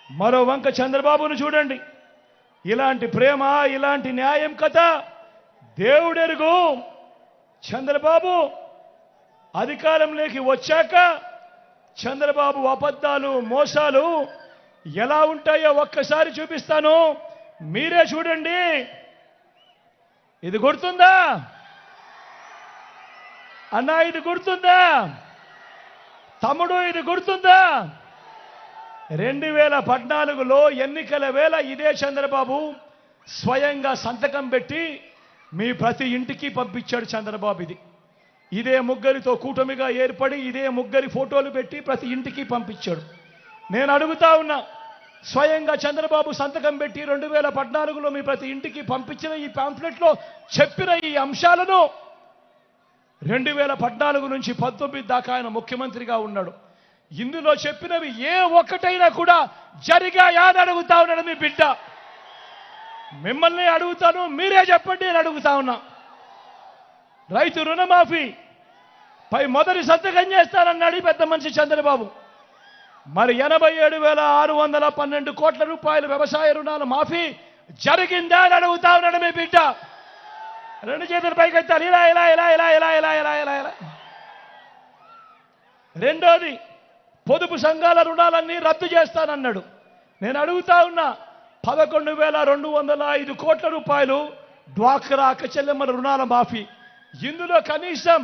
మరో వంక చంద్రబాబును చూడండి. ఇలాంటి ప్రేమ, ఇలాంటి న్యాయం కథ దేవుడెరుగు. చంద్రబాబు అధికారంలోకి వచ్చాక చంద్రబాబు అబద్ధాలు, మోసాలు ఎలా ఉంటాయో ఒక్కసారి చూపిస్తాను, మీరే చూడండి. ఇది గుర్తుందా అన్నా? ఇది గుర్తుందా తమ్ముడు? ఇది గుర్తుందా? 2014లో ఎన్నికల వేళ ఇదే చంద్రబాబు స్వయంగా సంతకం పెట్టి మీ ప్రతి ఇంటికి పంపించాడు చంద్రబాబు. ఇదే ముగ్గురితో కూటమిగా ఏర్పడి ఇదే ముగ్గురి ఫోటోలు పెట్టి ప్రతి ఇంటికి పంపించాడు. నేను అడుగుతా ఉన్నా, స్వయంగా చంద్రబాబు సంతకం పెట్టి 2014లో మీ ప్రతి ఇంటికి పంపించిన ఈ పాంఫ్లెట్లో చెప్పిన ఈ అంశాలను 2014 నుంచి 19 దాకా ఆయన ముఖ్యమంత్రిగా ఉన్నాడు. ఇందులో చెప్పినవి ఏ ఒక్కటైనా కూడా జరిగాయా అని అడుగుతా ఉన్నాడు మీ బిడ్డ. మిమ్మల్ని అడుగుతాను, మీరే చెప్పండి అని అడుగుతా ఉన్నా. రైతు రుణమాఫీ పై మొదటి సంతకం చేస్తానన్నాడు పెద్ద మనిషి చంద్రబాబు. మరి 87,612 కోట్ల రూపాయల వ్యవసాయ రుణాల మాఫీ జరిగిందా అని అడుగుతా ఉన్నాడు మీ బిడ్డ. రెండు చేతుల పైకి ఎత్తాలి, ఇలా ఇలా ఇలా ఇలా ఇలా ఇలా ఇలా ఇలా ఇలా. రెండోది, పొదుపు సంఘాల రుణాలన్నీ రద్దు చేస్తానన్నాడు. నేను అడుగుతా ఉన్నా, 11,205 కోట్ల రూపాయలు డ్వాక్రా అక్కచెల్లెమ్మల రుణాల మాఫీ. ఇందులో కనీసం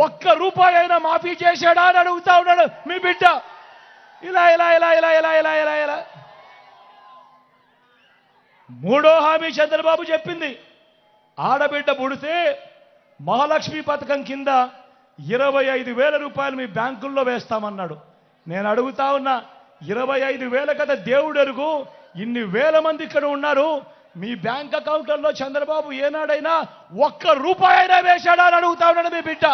₹1 అయినా మాఫీ చేశాడా అని అడుగుతా ఉన్నాడు మీ బిడ్డ. ఇలా ఇలా ఇలా ఇలా ఇలా ఇలా ఇలా ఇలా. మూడో హామీ చంద్రబాబు చెప్పింది, ఆడబిడ్డ పుడితే మహాలక్ష్మి పథకం కింద 25,000 రూపాయలు మీ బ్యాంకుల్లో వేస్తామన్నాడు. నేను అడుగుతా ఉన్నా, 25,000 కదా దేవుడెరుగు, ఇన్ని వేల మంది ఇక్కడ ఉన్నారు, మీ బ్యాంక్ అకౌంట్లలో చంద్రబాబు ఏనాడైనా ₹1 అయినా వేశాడా అని అడుగుతా ఉన్నాడు మీ బిడ్డ.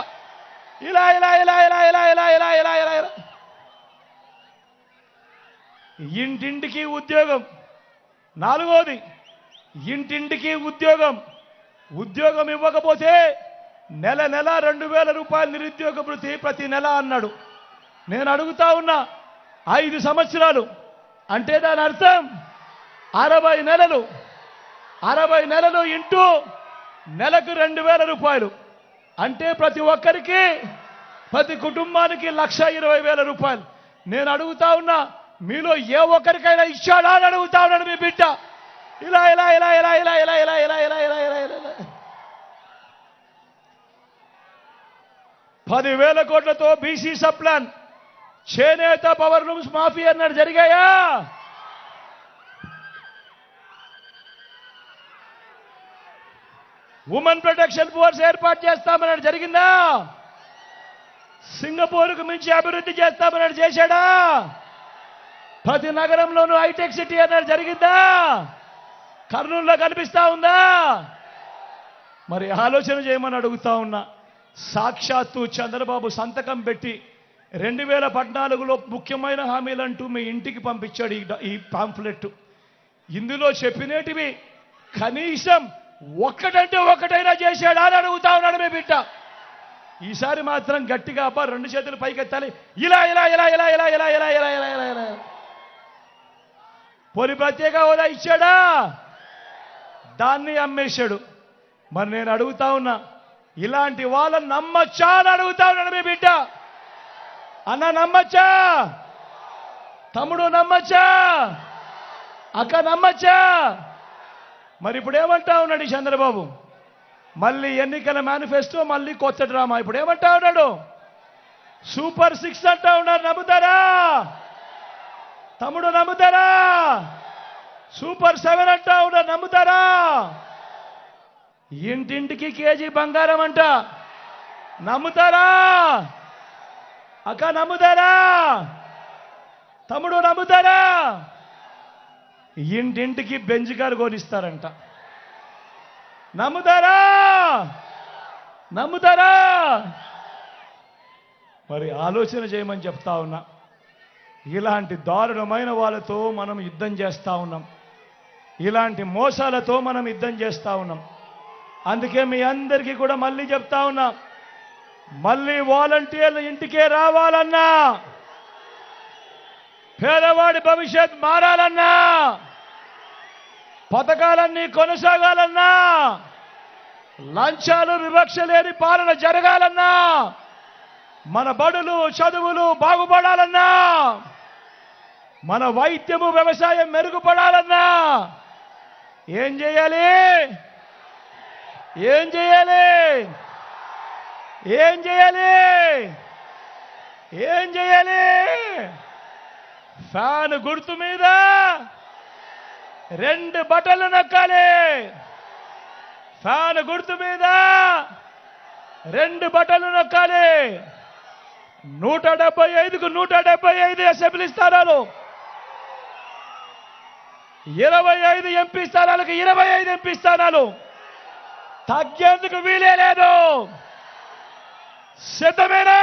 ఇలా ఇలా ఇలా ఇలా ఇలా ఇలా ఇలా ఇలా ఇలా ఇలా. ఇంటింటికి ఉద్యోగం. నాలుగోది, ఇంటింటికి ఉద్యోగం. ఉద్యోగం ఇవ్వకపోతే నెల నెల 2,000 రూపాయలు నిరుద్యోగ భృతి ప్రతి నెల అన్నాడు. నేను అడుగుతా ఉన్నా, 5 సంవత్సరాలు అంటే దాని అర్థం 60 నెలలు. 60 నెలలు ఇంటూ నెలకు 2,000 రూపాయలు అంటే ప్రతి ఒక్కరికి, ప్రతి కుటుంబానికి 1,20,000 రూపాయలు. నేను అడుగుతా ఉన్నా, మీలో ఏ ఒక్కరికైనా ఇచ్చాడా అని అడుగుతా ఉన్నాడు మీ బిడ్డ. ఇలా ఇలా ఇలా ఇలా ఇలా ఇలా ఇలా ఇలా ఇలా ఇలా ఇలా ఇలా. 10,000 కోట్లతో బీసీ సప్లాన్, చేనేత పవర్ లూమ్స్ మాఫీ అన్నాడు. జరిగాయా? ఉమెన్ ప్రొటెక్షన్ ఫోర్స్ ఏర్పాటు చేస్తామన్నాడు. జరిగిందా? సింగపూర్కు మించి అభివృద్ధి చేస్తామన్నాడు. చేశాడా? ప్రతి నగరంలోనూ హైటెక్ సిటీ అన్నాడు. జరిగిందా? కర్నూలులో కనిపిస్తా ఉందా? మరి ఆలోచన చేయమని అడుగుతా ఉన్నా. సాక్షాత్తు చంద్రబాబు సంతకం పెట్టి 2014లో ముఖ్యమైన హామీలంటూ మీ ఇంటికి పంపించాడు ఈ పాంఫ్లెట్. ఇందులో చెప్పినటివి కనీసం ఒక్కటంటే ఒక్కటైనా చేశాడా అని అడుగుతా ఉన్నాడు మీ బిడ్డ. ఈసారి మాత్రం గట్టిగా అబ్బా 2 చేతులు పైకెత్తాలి. ఇలా ఇలా ఇలా ఇలా ఇలా ఇలా ఇలా ఇలా ఇలా ఇలా ఇలా. పోనీ ప్రత్యేక హోదా ఇచ్చాడా? దాన్ని అమ్మేశాడు. మరి నేను అడుగుతా ఉన్నా, ఇలాంటి వాళ్ళని నమ్మచ్చా అని అడుగుతా ఉన్నాడు మీ బిడ్డ. అన్న నమ్మచ్చా? తమ్ముడు నమ్మచ్చా? అక్క నమ్మచ్చా? మరి ఇప్పుడు ఏమంటా ఉన్నాడు ఈ చంద్రబాబు? మళ్ళీ ఎన్నికల మేనిఫెస్టో, మళ్ళీ కొత్త డ్రామా. ఇప్పుడు ఏమంటా ఉన్నాడు? సూపర్ 6 అంటా ఉన్నారు. నమ్ముతారా తమ్ముడు? నమ్ముతారా? సూపర్ 7 అంటా ఉన్నారు. నమ్ముతారా? ఇంటింటికి కేజీ బంగారం అంట. నమ్ముతారా? అక్క నమ్ముతారా? తమ్ముడు నమ్ముతారా? ఇంటింటికి బెంజ్ కారు కొనిస్తారంట. నమ్ముతారా? నమ్ముతారా? మరి ఆలోచన చేయమని చెప్తా ఉన్నా. ఇలాంటి దారుణమైన వాళ్ళతో మనం యుద్ధం చేస్తా ఉన్నాం. ఇలాంటి మోసాలతో మనం యుద్ధం చేస్తా ఉన్నాం. అందుకే మీ అందరికీ కూడా మళ్ళీ చెప్తా ఉన్నా, మళ్ళీ వాలంటీర్లు ఇంటికే రావాలన్నా, పేదవాడి భవిష్యత్ మారాలన్నా, పథకాలన్నీ కొనసాగాలన్నా, లంచాలు వివక్ష లేని పాలన జరగాలన్నా, మన బడులు చదువులు బాగుపడాలన్నా, మన వైద్యము వ్యవసాయం మెరుగుపడాలన్నా ఏం చేయాలి? ఏం చేయాలి? ఏం చేయాలి? ఏం చేయాలి? ఫ్యాన్ గుర్తు మీద 2 బటన్లు నొక్కాలి. ఫ్యాన్ గుర్తు మీద 2 బటన్లు నొక్కాలి. 175కు 175 అసెంబ్లీ స్థానాలు, 25 ఎంపీ స్థానాలకు 25 ఎంపీ స్థానాలు తగ్గేందుకు వీలే లేదు. సిద్ధమేనా?